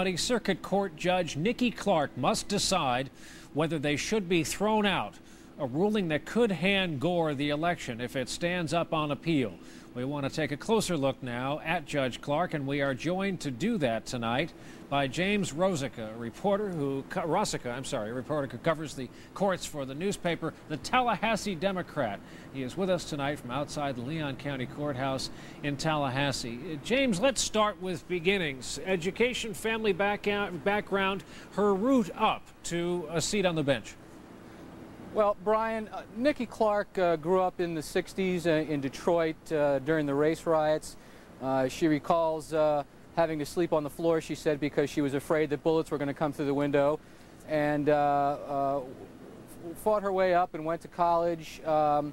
County Circuit Court Judge Nikki Clark must decide whether they should be thrown out, a ruling that could hand Gore the election if it stands up on appeal. We want to take a closer look now at Judge Clark, and we are joined to do that tonight by James Rosica, a reporter who covers the courts for the newspaper The Tallahassee Democrat. He is with us tonight from outside the Leon County Courthouse in Tallahassee. James, let's start with beginnings. Education, family background, her route up to a seat on the bench. Well, Brian, Nikki Clark grew up in the 60s in Detroit during the race riots. She recalls having to sleep on the floor, she said, because she was afraid that bullets were going to come through the window, and fought her way up and went to college, and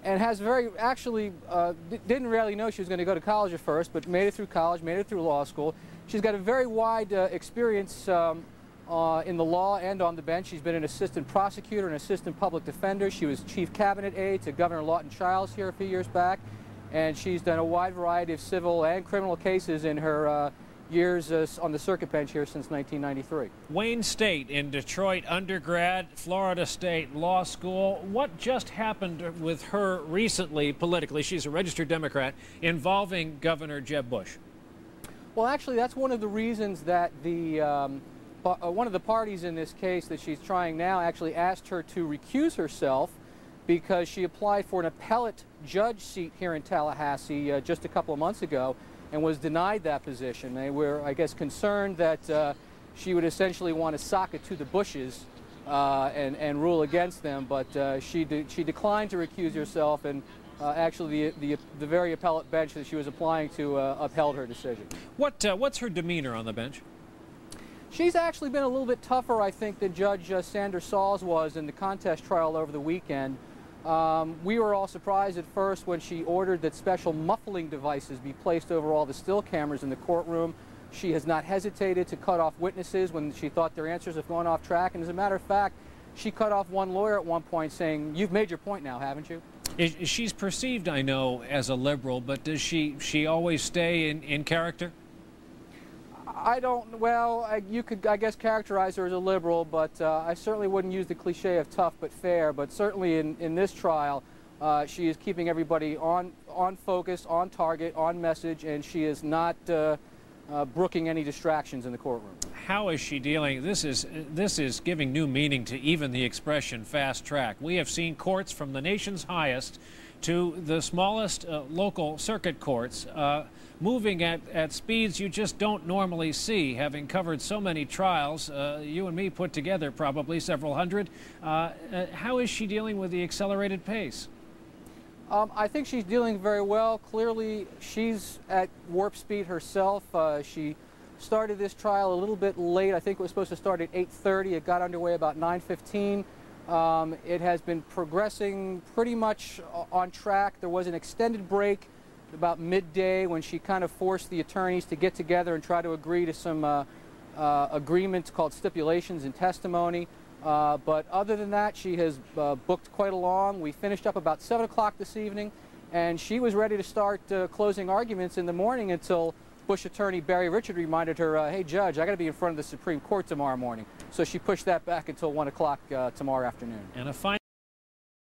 has didn't really know she was going to go to college at first, but made it through college, made it through law school. She's got a very wide experience in the law and on the bench. She's been an assistant prosecutor and assistant public defender. She was chief cabinet aide to Governor Lawton Chiles here a few years back, and she's done a wide variety of civil and criminal cases in her years on the circuit bench here since 1993. Wayne State in Detroit undergrad, Florida State Law School. What just happened with her recently politically? She's a registered Democrat, involving Governor Jeb Bush. Well, actually, that's one of the reasons that one of the parties in this case that she's trying now actually asked her to recuse herself because she applied for an appellate judge seat here in Tallahassee just a couple of months ago and was denied that position. They were, I guess, concerned that she would essentially want to sock it to the Bushes and rule against them, but she declined to recuse herself, and actually the very appellate bench that she was applying to upheld her decision. What's her demeanor on the bench? She's actually been a little bit tougher, I think, than Judge Sanders Sauls was in the contest trial over the weekend. We were all surprised at first when she ordered that special muffling devices be placed over all the still cameras in the courtroom. She has not hesitated to cut off witnesses when she thought their answers have gone off track. And as a matter of fact, she cut off one lawyer at one point saying, "You've made your point now, haven't you?" She's perceived, I know, as a liberal, but does she always stay in character? You could, I guess, characterize her as a liberal, but I certainly wouldn't use the cliche of tough but fair. But certainly in this trial, she is keeping everybody on focus, on target, on message, and she is not brooking any distractions in the courtroom. How is she dealing? This is giving new meaning to even the expression fast track. We have seen courts from the nation's highest to the smallest local circuit courts moving at speeds you just don't normally see. Having covered so many trials, you and me put together probably several hundred, how is she dealing with the accelerated pace? I think she's dealing very well. Clearly, she's at warp speed herself. She started this trial a little bit late. I think it was supposed to start at 8:30. It got underway about 9:15. It has been progressing pretty much on track. There was an extended break about midday when she kind of forced the attorneys to get together and try to agree to some agreements called stipulations in testimony. But other than that, she has booked quite along. We finished up about 7 o'clock this evening, and she was ready to start closing arguments in the morning until Bush attorney Barry Richard reminded her, "Hey, Judge, I got to be in front of the Supreme Court tomorrow morning." So she pushed that back until 1 o'clock tomorrow afternoon. And a final